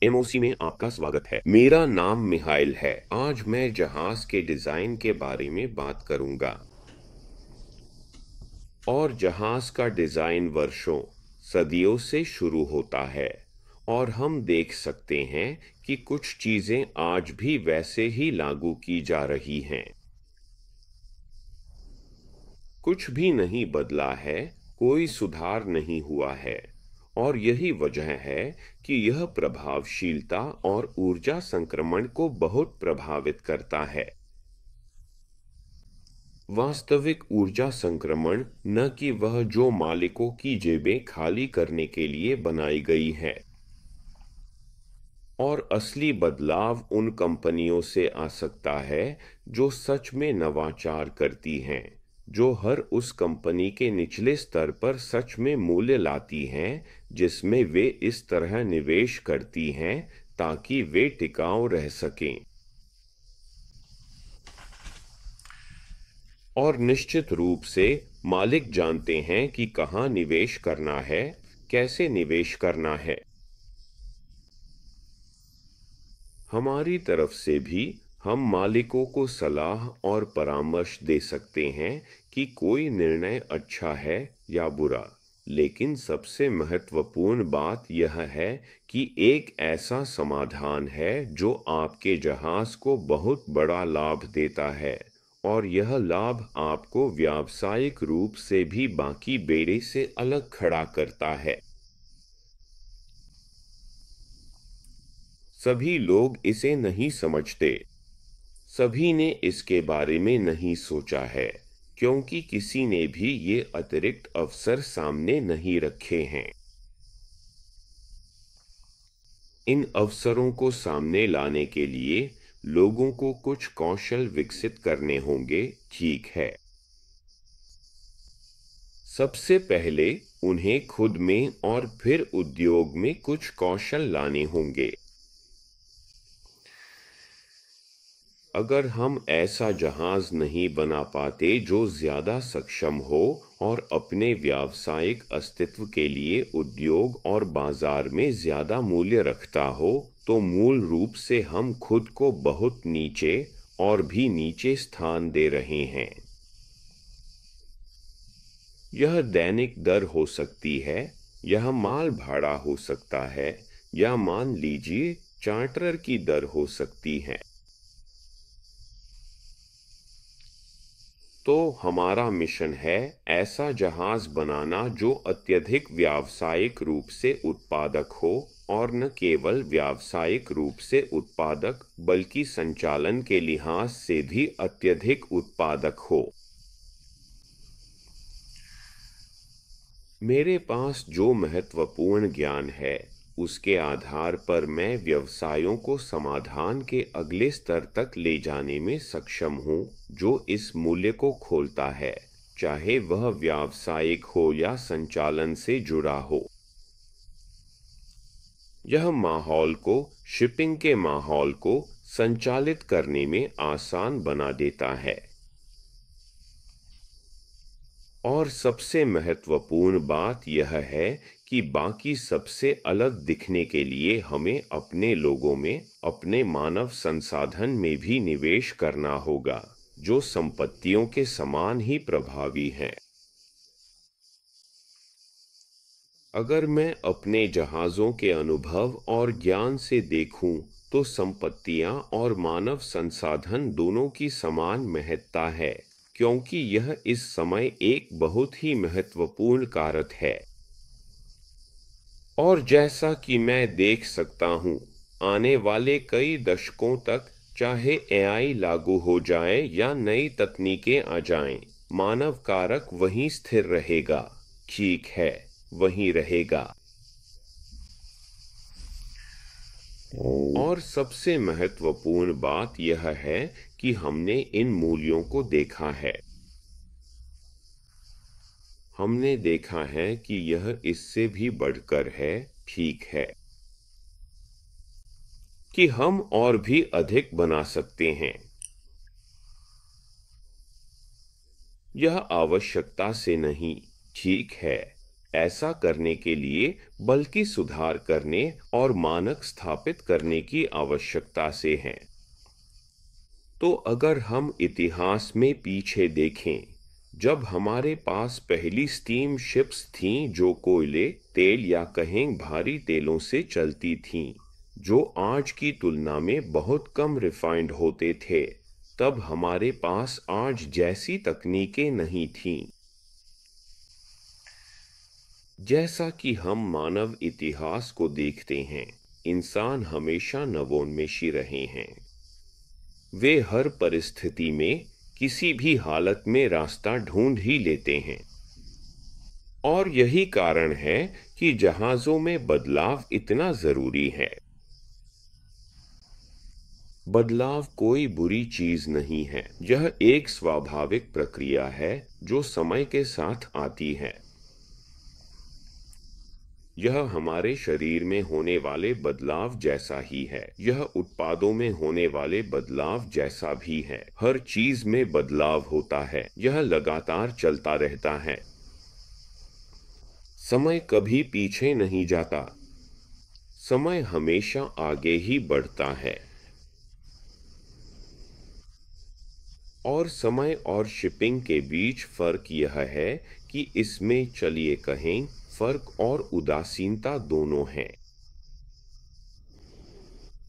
MOC में आपका स्वागत है। मेरा नाम मिहाइल है। आज मैं जहाज के डिजाइन के बारे में बात करूंगा। और जहाज का डिजाइन वर्षों, सदियों से शुरू होता है और हम देख सकते हैं कि कुछ चीजें आज भी वैसे ही लागू की जा रही हैं। कुछ भी नहीं बदला है, कोई सुधार नहीं हुआ है। और यही वजह है कि यह प्रभावशीलता और ऊर्जा संक्रमण को बहुत प्रभावित करता है। वास्तविक ऊर्जा संक्रमण न कि वह जो मालिकों की जेबें खाली करने के लिए बनाई गई है। और असली बदलाव उन कंपनियों से आ सकता है जो सच में नवाचार करती हैं, जो हर उस कंपनी के निचले स्तर पर सच में मूल्य लाती हैं जिसमें वे इस तरह निवेश करती हैं ताकि वे टिकाऊ रह सकें। और निश्चित रूप से मालिक जानते हैं कि कहाँ निवेश करना है, कैसे निवेश करना है। हमारी तरफ से भी हम मालिकों को सलाह और परामर्श दे सकते हैं कि कोई निर्णय अच्छा है या बुरा। लेकिन सबसे महत्वपूर्ण बात यह है कि एक ऐसा समाधान है जो आपके जहाज को बहुत बड़ा लाभ देता है, और यह लाभ आपको व्यावसायिक रूप से भी बाकी बेड़े से अलग खड़ा करता है। सभी लोग इसे नहीं समझते। सभी ने इसके बारे में नहीं सोचा है, क्योंकि किसी ने भी ये अतिरिक्त अवसर सामने नहीं रखे हैं। इन अवसरों को सामने लाने के लिए लोगों को कुछ कौशल विकसित करने होंगे, ठीक है। सबसे पहले उन्हें खुद में और फिर उद्योग में कुछ कौशल लाने होंगे। अगर हम ऐसा जहाज नहीं बना पाते जो ज्यादा सक्षम हो और अपने व्यावसायिक अस्तित्व के लिए उद्योग और बाजार में ज्यादा मूल्य रखता हो, तो मूल रूप से हम खुद को बहुत नीचे और भी नीचे स्थान दे रहे हैं। यह दैनिक दर हो सकती है, यह माल भाड़ा हो सकता है, या मान लीजिए चार्टर की दर हो सकती है। तो हमारा मिशन है ऐसा जहाज बनाना जो अत्यधिक व्यावसायिक रूप से उत्पादक हो, और न केवल व्यावसायिक रूप से उत्पादक बल्कि संचालन के लिहाज से भी अत्यधिक उत्पादक हो। मेरे पास जो महत्वपूर्ण ज्ञान है उसके आधार पर मैं व्यवसायों को समाधान के अगले स्तर तक ले जाने में सक्षम हूं जो इस मूल्य को खोलता है, चाहे वह व्यावसायिक हो या संचालन से जुड़ा हो। यह माहौल को, शिपिंग के माहौल को संचालित करने में आसान बना देता है। और सबसे महत्वपूर्ण बात यह है कि बाकी सबसे अलग दिखने के लिए हमें अपने लोगों में, अपने मानव संसाधन में भी निवेश करना होगा, जो संपत्तियों के समान ही प्रभावी हैं। अगर मैं अपने जहाज़ों के अनुभव और ज्ञान से देखूं, तो संपत्तियां और मानव संसाधन दोनों की समान महत्ता है, क्योंकि यह इस समय एक बहुत ही महत्वपूर्ण कारक है। और जैसा कि मैं देख सकता हूं, आने वाले कई दशकों तक, चाहे एआई लागू हो जाए या नई तकनीकें आ जाएं, मानव कारक वहीं स्थिर रहेगा। ठीक है, वहीं रहेगा। और सबसे महत्वपूर्ण बात यह है कि हमने इन मूल्यों को देखा है। हमने देखा है कि यह इससे भी बढ़कर है, ठीक है, कि हम और भी अधिक बना सकते हैं। यह आवश्यकता से नहीं, ठीक है, ऐसा करने के लिए बल्कि सुधार करने और मानक स्थापित करने की आवश्यकता से है। तो अगर हम इतिहास में पीछे देखें, जब हमारे पास पहली स्टीम शिप्स थीं जो कोयले, तेल या कहें भारी तेलों से चलती थीं, जो आज की तुलना में बहुत कम रिफाइंड होते थे, तब हमारे पास आज जैसी तकनीकें नहीं थीं। जैसा कि हम मानव इतिहास को देखते हैं, इंसान हमेशा नवोन्मेषी रहे हैं। वे हर परिस्थिति में किसी भी हालत में रास्ता ढूंढ ही लेते हैं। और यही कारण है कि जहाजों में बदलाव इतना जरूरी है। बदलाव कोई बुरी चीज नहीं है, यह एक स्वाभाविक प्रक्रिया है जो समय के साथ आती है। यह हमारे शरीर में होने वाले बदलाव जैसा ही है, यह उत्पादों में होने वाले बदलाव जैसा भी है। हर चीज में बदलाव होता है, यह लगातार चलता रहता है। समय कभी पीछे नहीं जाता, समय हमेशा आगे ही बढ़ता है। और समय और शिपिंग के बीच फर्क यह है कि इसमें चलिए कहें फर्क और उदासीनता दोनों हैं।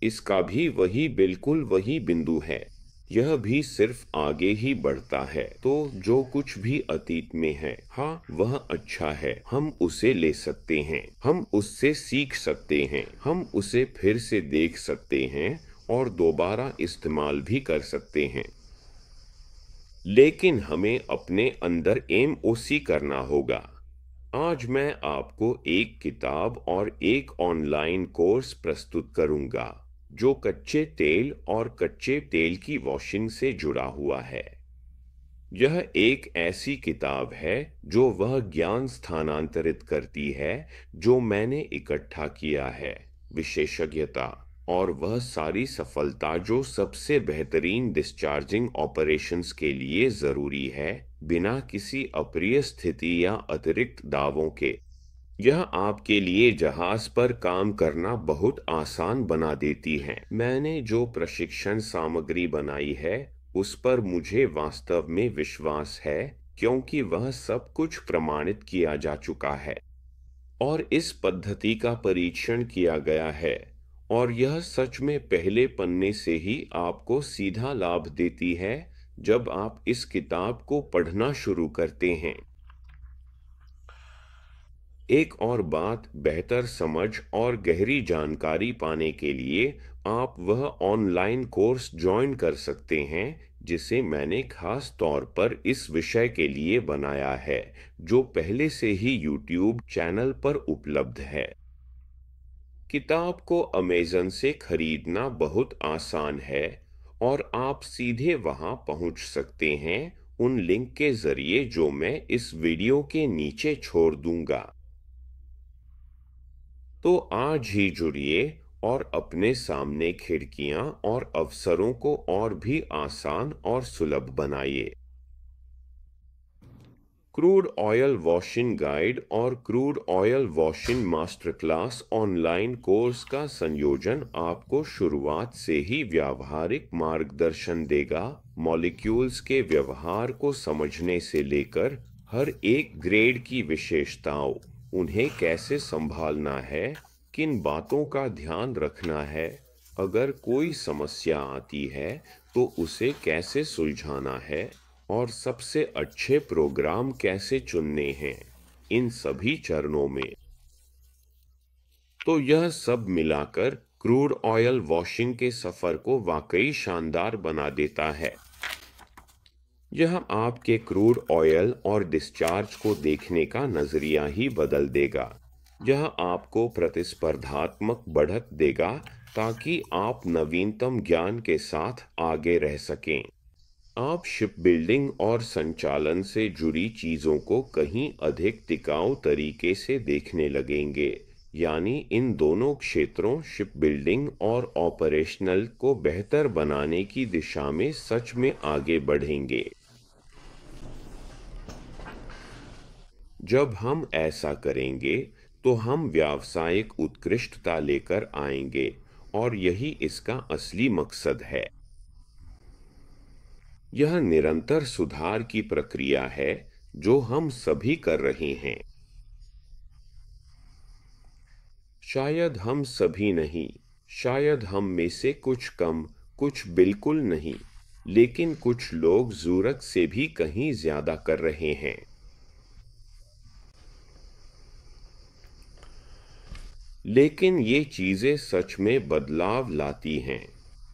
इसका भी वही बिल्कुल वही बिंदु है, यह भी सिर्फ आगे ही बढ़ता है। तो जो कुछ भी अतीत में है, हाँ वह अच्छा है, हम उसे ले सकते हैं, हम उससे सीख सकते हैं, हम उसे फिर से देख सकते हैं और दोबारा इस्तेमाल भी कर सकते हैं। लेकिन हमें अपने अंदर एमओसी करना होगा। आज मैं आपको एक किताब और एक ऑनलाइन कोर्स प्रस्तुत करूंगा जो कच्चे तेल और कच्चे तेल की वॉशिंग से जुड़ा हुआ है। यह एक ऐसी किताब है जो वह ज्ञान स्थानांतरित करती है जो मैंने इकट्ठा किया है, विशेषज्ञता और वह सारी सफलता जो सबसे बेहतरीन डिस्चार्जिंग ऑपरेशंस के लिए जरूरी है, बिना किसी अप्रिय स्थिति या अतिरिक्त दावों के। यह आपके लिए जहाज पर काम करना बहुत आसान बना देती है। मैंने जो प्रशिक्षण सामग्री बनाई है, उस पर मुझे वास्तव में विश्वास है, क्योंकि वह सब कुछ प्रमाणित किया जा चुका है और इस पद्धति का परीक्षण किया गया है। और यह सच में पहले पन्ने से ही आपको सीधा लाभ देती है जब आप इस किताब को पढ़ना शुरू करते हैं। एक और बात, बेहतर समझ और गहरी जानकारी पाने के लिए आप वह ऑनलाइन कोर्स ज्वाइन कर सकते हैं जिसे मैंने खास तौर पर इस विषय के लिए बनाया है, जो पहले से ही यूट्यूब चैनल पर उपलब्ध है। किताब को अमेज़न से खरीदना बहुत आसान है और आप सीधे वहां पहुंच सकते हैं उन लिंक के जरिए जो मैं इस वीडियो के नीचे छोड़ दूंगा। तो आज ही जुड़िए और अपने सामने खिड़कियां और अवसरों को और भी आसान और सुलभ बनाइए। क्रूड ऑयल वॉशिंग गाइड और crude oil washing master class online course का संयोजन आपको शुरुआत से ही व्यावहारिक मार्गदर्शन देगा, मॉलिक्यूल्स के व्यवहार को समझने से लेकर हर एक ग्रेड की विशेषताओं, उन्हें कैसे संभालना है, किन बातों का ध्यान रखना है, अगर कोई समस्या आती है तो उसे कैसे सुलझाना है और सबसे अच्छे प्रोग्राम कैसे चुनने हैं, इन सभी चरणों में। तो यह सब मिलाकर क्रूड ऑयल वॉशिंग के सफर को वाकई शानदार बना देता है। यह आपके क्रूड ऑयल और डिस्चार्ज को देखने का नजरिया ही बदल देगा। यह आपको प्रतिस्पर्धात्मक बढ़त देगा ताकि आप नवीनतम ज्ञान के साथ आगे रह सकें। आप शिप बिल्डिंग और संचालन से जुड़ी चीजों को कहीं अधिक टिकाऊ तरीके से देखने लगेंगे, यानी इन दोनों क्षेत्रों शिप बिल्डिंग और ऑपरेशनल को बेहतर बनाने की दिशा में सच में आगे बढ़ेंगे। जब हम ऐसा करेंगे तो हम व्यावसायिक उत्कृष्टता लेकर आएंगे और यही इसका असली मकसद है। यह निरंतर सुधार की प्रक्रिया है जो हम सभी कर रहे हैं। शायद हम सभी नहीं, शायद हम में से कुछ कम, कुछ बिल्कुल नहीं, लेकिन कुछ लोग ज़रूरत से भी कहीं ज़्यादा कर रहे हैं। लेकिन ये चीज़ें सच में बदलाव लाती हैं।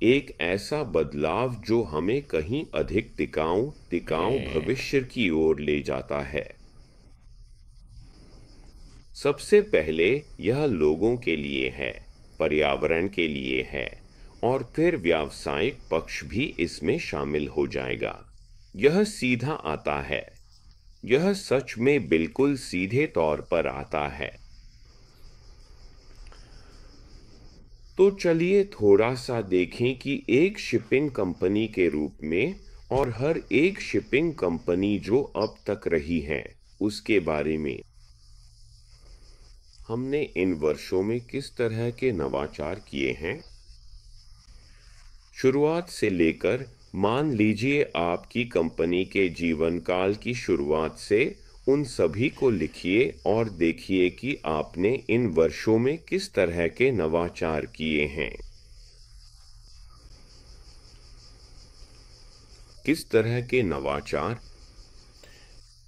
एक ऐसा बदलाव जो हमें कहीं अधिक टिकाऊ टिकाऊ भविष्य की ओर ले जाता है। सबसे पहले यह लोगों के लिए है, पर्यावरण के लिए है, और फिर व्यावसायिक पक्ष भी इसमें शामिल हो जाएगा। यह सीधा आता है। यह सच में बिल्कुल सीधे तौर पर आता है। तो चलिए थोड़ा सा देखें कि एक शिपिंग कंपनी के रूप में और हर एक शिपिंग कंपनी जो अब तक रही है उसके बारे में हमने इन वर्षों में किस तरह के नवाचार किए हैं। शुरुआत से लेकर, मान लीजिए आपकी कंपनी के जीवन काल की शुरुआत से, उन सभी को लिखिए और देखिए कि आपने इन वर्षों में किस तरह के नवाचार किए हैं। किस तरह के नवाचार,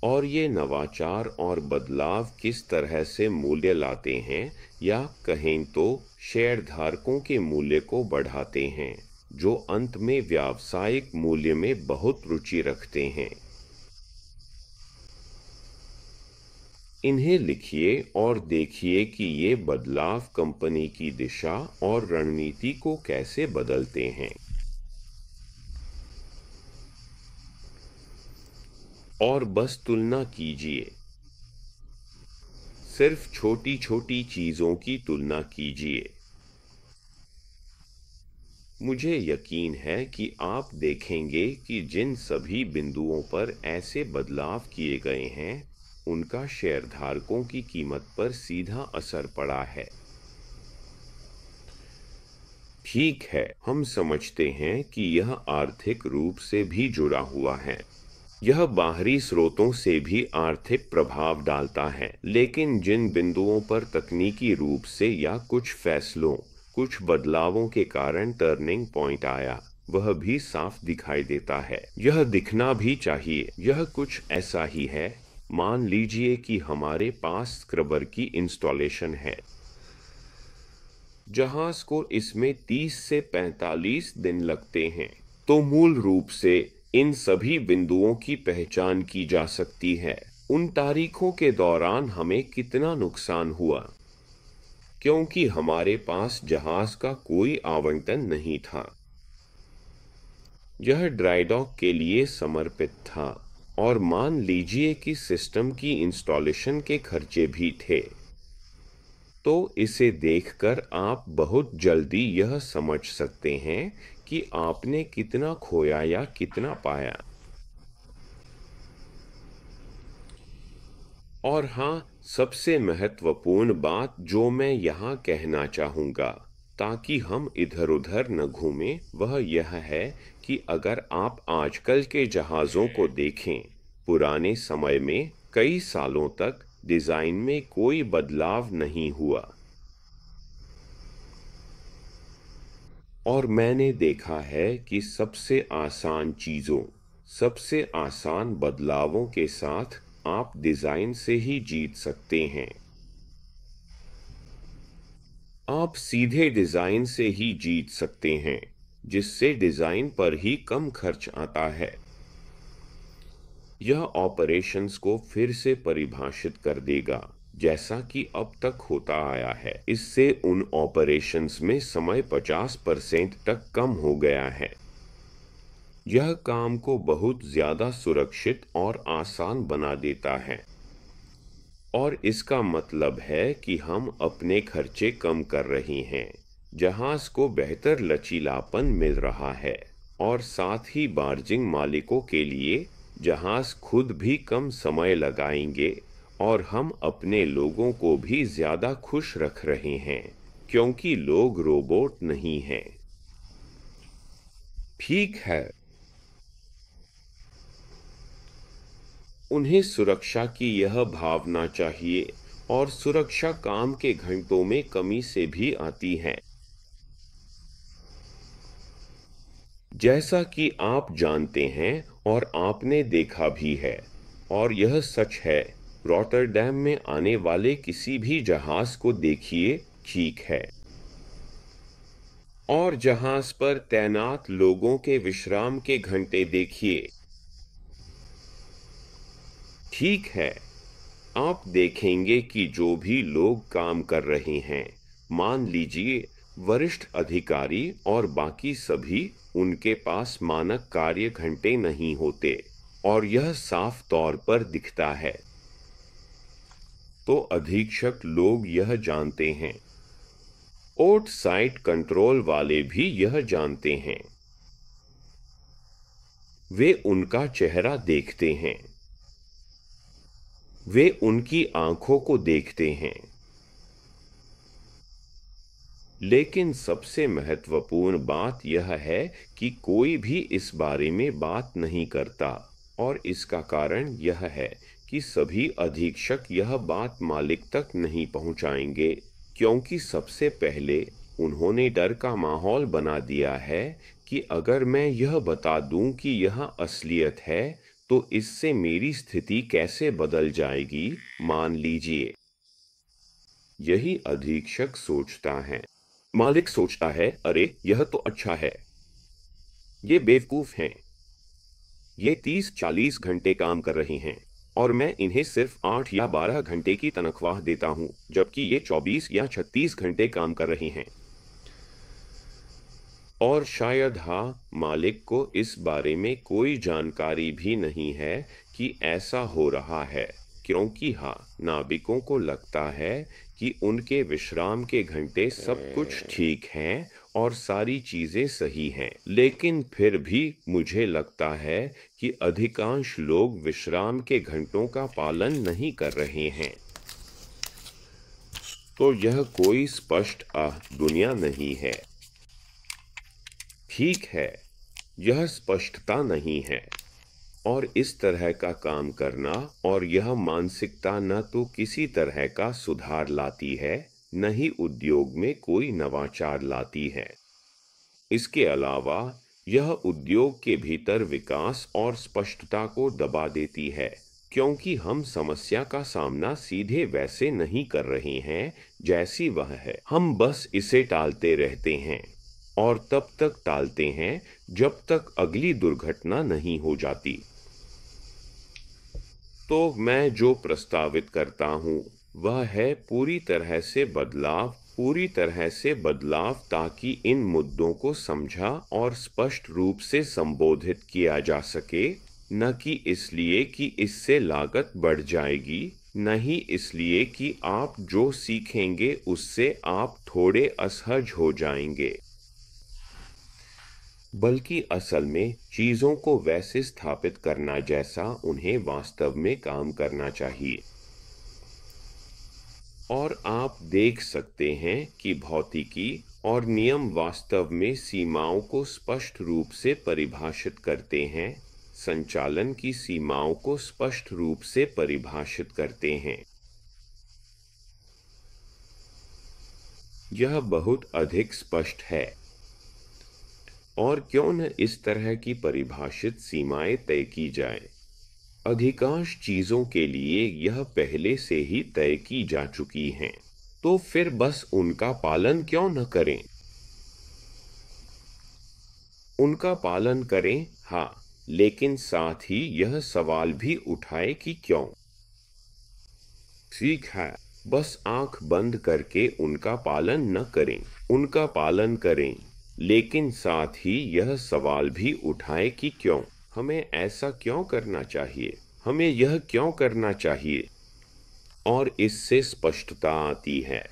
और ये नवाचार और बदलाव किस तरह से मूल्य लाते हैं, या कहें तो शेयरधारकों के मूल्य को बढ़ाते हैं, जो अंत में व्यावसायिक मूल्य में बहुत रुचि रखते हैं। इन्हें लिखिए और देखिए कि ये बदलाव कंपनी की दिशा और रणनीति को कैसे बदलते हैं। और बस तुलना कीजिए, सिर्फ छोटी छोटी चीजों की तुलना कीजिए। मुझे यकीन है कि आप देखेंगे कि जिन सभी बिंदुओं पर ऐसे बदलाव किए गए हैं, उनका शेयरधारकों की कीमत पर सीधा असर पड़ा है। ठीक है, हम समझते हैं कि यह आर्थिक रूप से भी जुड़ा हुआ है। यह बाहरी स्रोतों से भी आर्थिक प्रभाव डालता है, लेकिन जिन बिंदुओं पर तकनीकी रूप से या कुछ फैसलों, कुछ बदलावों के कारण टर्निंग पॉइंट आया, वह भी साफ दिखाई देता है। यह दिखना भी चाहिए। यह कुछ ऐसा ही है। मान लीजिए कि हमारे पास स्क्रबर की इंस्टॉलेशन है। जहाज को इसमें 30 से 45 दिन लगते हैं। तो मूल रूप से इन सभी बिंदुओं की पहचान की जा सकती है। उन तारीखों के दौरान हमें कितना नुकसान हुआ, क्योंकि हमारे पास जहाज का कोई आवंटन नहीं था। यह ड्राई डॉक के लिए समर्पित था, और मान लीजिए कि सिस्टम की इंस्टॉलेशन के खर्चे भी थे। तो इसे देखकर आप बहुत जल्दी यह समझ सकते हैं कि आपने कितना खोया या कितना पाया। और हाँ, सबसे महत्वपूर्ण बात जो मैं यहाँ कहना चाहूँगा, ताकि हम इधर-उधर न घूमें, वह यह है कि अगर आप आजकल के जहाज़ों को देखें, पुराने समय में कई सालों तक डिज़ाइन में कोई बदलाव नहीं हुआ। और मैंने देखा है कि सबसे आसान चीज़ों, सबसे आसान बदलावों के साथ आप डिज़ाइन से ही जीत सकते हैं। आप सीधे डिज़ाइन से ही जीत सकते हैं, जिससे डिज़ाइन पर ही कम खर्च आता है। यह ऑपरेशंस को फिर से परिभाषित कर देगा, जैसा कि अब तक होता आया है। इससे उन ऑपरेशंस में समय 50% तक कम हो गया है। यह काम को बहुत ज़्यादा सुरक्षित और आसान बना देता है। और इसका मतलब है कि हम अपने खर्चे कम कर रहे हैं, जहाज को बेहतर लचीलापन मिल रहा है, और साथ ही बार्जिंग मालिकों के लिए जहाज खुद भी कम समय लगाएंगे और हम अपने लोगों को भी ज्यादा खुश रख रहे हैं, क्योंकि लोग रोबोट नहीं हैं। ठीक है, उन्हें सुरक्षा की यह भावना चाहिए, और सुरक्षा काम के घंटों में कमी से भी आती है। जैसा कि आप जानते हैं और आपने देखा भी है, और यह सच है, रॉटरडैम में आने वाले किसी भी जहाज को देखिए, ठीक है, और जहाज पर तैनात लोगों के विश्राम के घंटे देखिए, ठीक है। आप देखेंगे कि जो भी लोग काम कर रहे हैं, मान लीजिए वरिष्ठ अधिकारी और बाकी सभी, उनके पास मानक कार्य घंटे नहीं होते, और यह साफ तौर पर दिखता है। तो अधीक्षक लोग यह जानते हैं, ओट साइट कंट्रोल वाले भी यह जानते हैं। वे उनका चेहरा देखते हैं, वे उनकी आंखों को देखते हैं। लेकिन सबसे महत्वपूर्ण बात यह है कि कोई भी इस बारे में बात नहीं करता, और इसका कारण यह है कि सभी अधीक्षक यह बात मालिक तक नहीं पहुंचाएंगे, क्योंकि सबसे पहले उन्होंने डर का माहौल बना दिया है कि अगर मैं यह बता दूं कि यह असलियत है, तो इससे मेरी स्थिति कैसे बदल जाएगी। मान लीजिए, यही अधीक्षक सोचता है। मालिक सोचता है, अरे यह तो अच्छा है, ये बेवकूफ हैं, ये 30-40 घंटे काम कर रहे हैं, और मैं इन्हें सिर्फ 8 या 12 घंटे की तनख्वाह देता हूं, जबकि ये 24 या 36 घंटे काम कर रहे हैं। और शायद मालिक को इस बारे में कोई जानकारी भी नहीं है कि ऐसा हो रहा है, क्योंकि नाविकों को लगता है कि उनके विश्राम के घंटे सब कुछ ठीक हैं और सारी चीजें सही हैं। लेकिन फिर भी मुझे लगता है कि अधिकांश लोग विश्राम के घंटों का पालन नहीं कर रहे हैं। तो यह कोई स्पष्ट दुनिया नहीं है। ठीक है, यह स्पष्टता नहीं है, और इस तरह का काम करना और यह मानसिकता न तो किसी तरह का सुधार लाती है, न ही उद्योग में कोई नवाचार लाती है। इसके अलावा यह उद्योग के भीतर विकास और स्पष्टता को दबा देती है, क्योंकि हम समस्या का सामना सीधे वैसे नहीं कर रहे हैं जैसी वह है। हम बस इसे टालते रहते हैं, और तब तक टालते हैं जब तक अगली दुर्घटना नहीं हो जाती। तो मैं जो प्रस्तावित करता हूं, वह है पूरी तरह से बदलाव, ताकि इन मुद्दों को समझा और स्पष्ट रूप से संबोधित किया जा सके, न कि इसलिए कि इससे लागत बढ़ जाएगी, न ही इसलिए कि आप जो सीखेंगे उससे आप थोड़े असहज हो जाएंगे, बल्कि असल में चीजों को वैसे स्थापित करना जैसा उन्हें वास्तव में काम करना चाहिए। और आप देख सकते हैं कि भौतिकी और नियम वास्तव में सीमाओं को स्पष्ट रूप से परिभाषित करते हैं, संचालन की सीमाओं को स्पष्ट रूप से परिभाषित करते हैं। यह बहुत अधिक स्पष्ट है। और क्यों न इस तरह की परिभाषित सीमाएं तय की जाए। अधिकांश चीजों के लिए यह पहले से ही तय की जा चुकी हैं, तो फिर बस उनका पालन क्यों न करें। उनका पालन करें, लेकिन साथ ही यह सवाल भी उठाए कि क्यों। ठीक है, बस आंख बंद करके उनका पालन न करें, उनका पालन करें, लेकिन साथ ही यह सवाल भी उठाएं कि क्यों। हमें ऐसा क्यों करना चाहिए, हमें यह क्यों करना चाहिए। और इससे स्पष्टता आती है।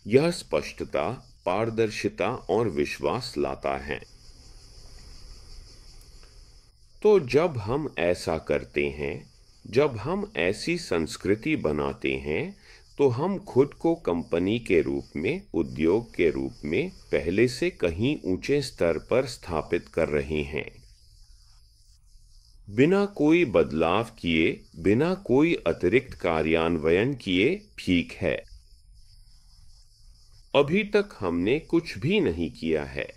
यह स्पष्टता पारदर्शिता और विश्वास लाता है। तो जब हम ऐसा करते हैं, जब हम ऐसी संस्कृति बनाते हैं, तो हम खुद को कंपनी के रूप में, उद्योग के रूप में पहले से कहीं ऊंचे स्तर पर स्थापित कर रहे हैं। बिना कोई बदलाव किए, बिना कोई अतिरिक्त कार्यान्वयन किए, ठीक है। अभी तक हमने कुछ भी नहीं किया है।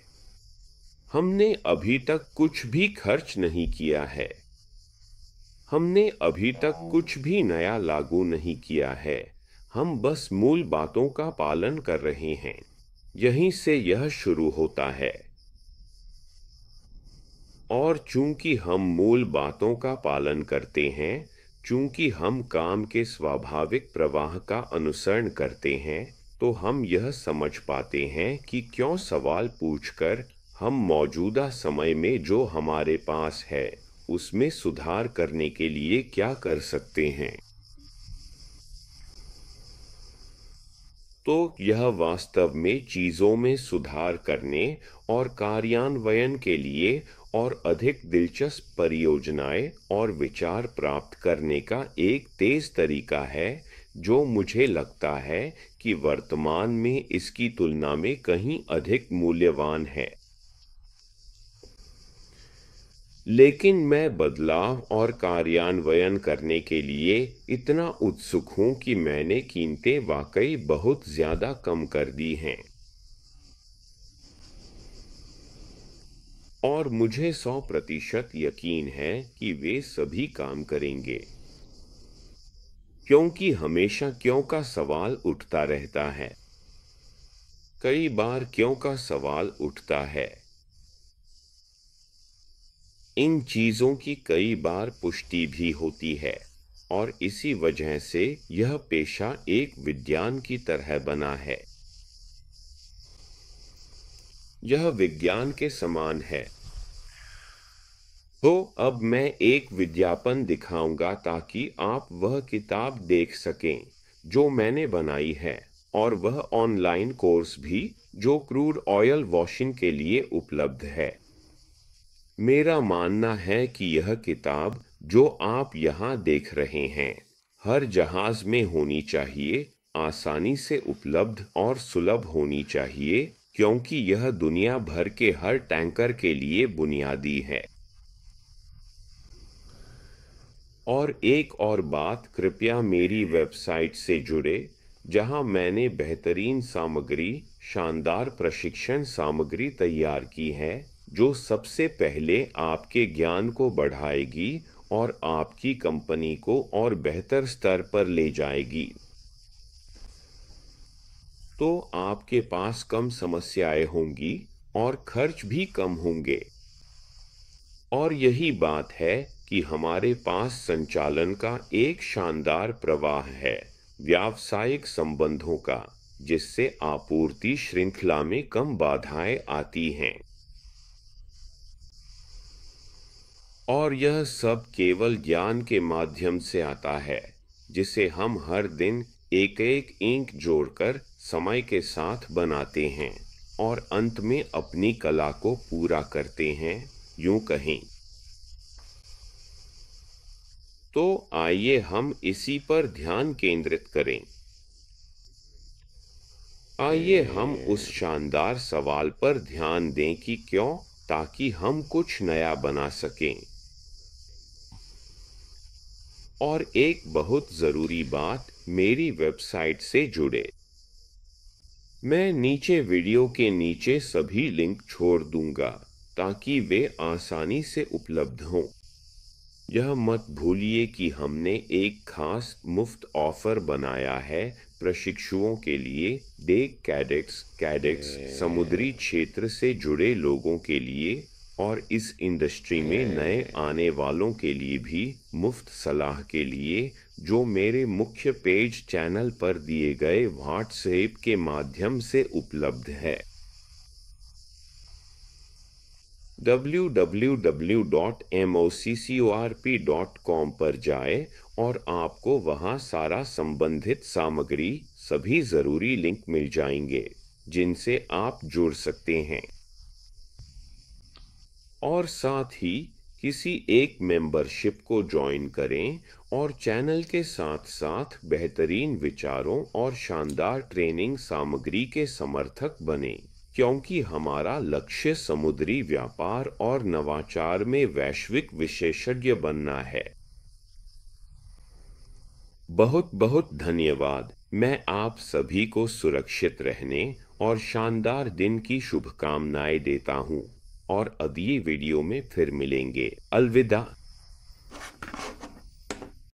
हमने अभी तक कुछ भी खर्च नहीं किया है। हमने अभी तक कुछ भी नया लागू नहीं किया है। हम बस मूल बातों का पालन कर रहे हैं। यहीं से यह शुरू होता है। और चूंकि हम मूल बातों का पालन करते हैं, चूंकि हम काम के स्वाभाविक प्रवाह का अनुसरण करते हैं, तो हम यह समझ पाते हैं कि क्यों सवाल पूछकर हम मौजूदा समय में जो हमारे पास है, उसमें सुधार करने के लिए क्या कर सकते हैं। तो यह वास्तव में चीजों में सुधार करने और कार्यान्वयन के लिए और अधिक दिलचस्प परियोजनाएं और विचार प्राप्त करने का एक तेज तरीका है, जो मुझे लगता है कि वर्तमान में इसकी तुलना में कहीं अधिक मूल्यवान है। लेकिन मैं बदलाव और कार्यान्वयन करने के लिए इतना उत्सुक हूं कि मैंने कीमतें वाकई बहुत ज्यादा कम कर दी हैं। और मुझे 100% यकीन है कि वे सभी काम करेंगे। क्योंकि हमेशा क्यों का सवाल उठता रहता है। कई बार क्यों का सवाल उठता है। इन चीजों की कई बार पुष्टि भी होती है, और इसी वजह से यह पेशा एक विज्ञान की तरह बना है। यह विज्ञान के समान है। तो अब मैं एक विज्ञापन दिखाऊंगा ताकि आप वह किताब देख सकें जो मैंने बनाई है, और वह ऑनलाइन कोर्स भी जो क्रूड ऑयल वॉशिंग के लिए उपलब्ध है। मेरा मानना है कि यह किताब जो आप यहाँ देख रहे हैं, हर जहाज में होनी चाहिए, आसानी से उपलब्ध और सुलभ होनी चाहिए, क्योंकि यह दुनिया भर के हर टैंकर के लिए बुनियादी है। और एक और बात, कृपया मेरी वेबसाइट से जुड़े, जहां मैंने बेहतरीन सामग्री, शानदार प्रशिक्षण सामग्री तैयार की है, जो सबसे पहले आपके ज्ञान को बढ़ाएगी और आपकी कंपनी को और बेहतर स्तर पर ले जाएगी। तो आपके पास कम समस्याएं होंगी और खर्च भी कम होंगे। और यही बात है कि हमारे पास संचालन का एक शानदार प्रवाह है, व्यावसायिक संबंधों का, जिससे आपूर्ति श्रृंखला में कम बाधाएं आती हैं। और यह सब केवल ज्ञान के माध्यम से आता है, जिसे हम हर दिन एक एक ईंट जोड़कर समय के साथ बनाते हैं और अंत में अपनी कला को पूरा करते हैं, यूं कहें। तो आइए हम इसी पर ध्यान केंद्रित करें। आइए हम उस शानदार सवाल पर ध्यान दें कि क्यों, ताकि हम कुछ नया बना सकें। और एक बहुत जरूरी बात, मेरी वेबसाइट से जुड़े। मैं नीचे वीडियो के नीचे सभी लिंक छोड़ दूंगा, ताकि वे आसानी से उपलब्ध हों। यह मत भूलिए कि हमने एक खास मुफ्त ऑफर बनाया है प्रशिक्षुओं के लिए, डे कैडेट्स समुद्री क्षेत्र से जुड़े लोगों के लिए, और इस इंडस्ट्री में नए आने वालों के लिए भी मुफ्त सलाह के लिए, जो मेरे मुख्य पेज चैनल पर दिए गए व्हाट्सएप के माध्यम से उपलब्ध है। www.moccorp.com पर जाएं और आपको वहां सारा संबंधित सामग्री, सभी जरूरी लिंक मिल जाएंगे, जिनसे आप जुड़ सकते हैं। और साथ ही किसी एक मेंबरशिप को ज्वाइन करें और चैनल के साथ-साथ बेहतरीन विचारों और शानदार ट्रेनिंग सामग्री के समर्थक बनें, क्योंकि हमारा लक्ष्य समुद्री व्यापार और नवाचार में वैश्विक विशेषज्ञ बनना है। बहुत बहुत धन्यवाद। मैं आप सभी को सुरक्षित रहने और शानदार दिन की शुभकामनाएं देता हूं और अगली वीडियो में फिर मिलेंगे। अलविदा।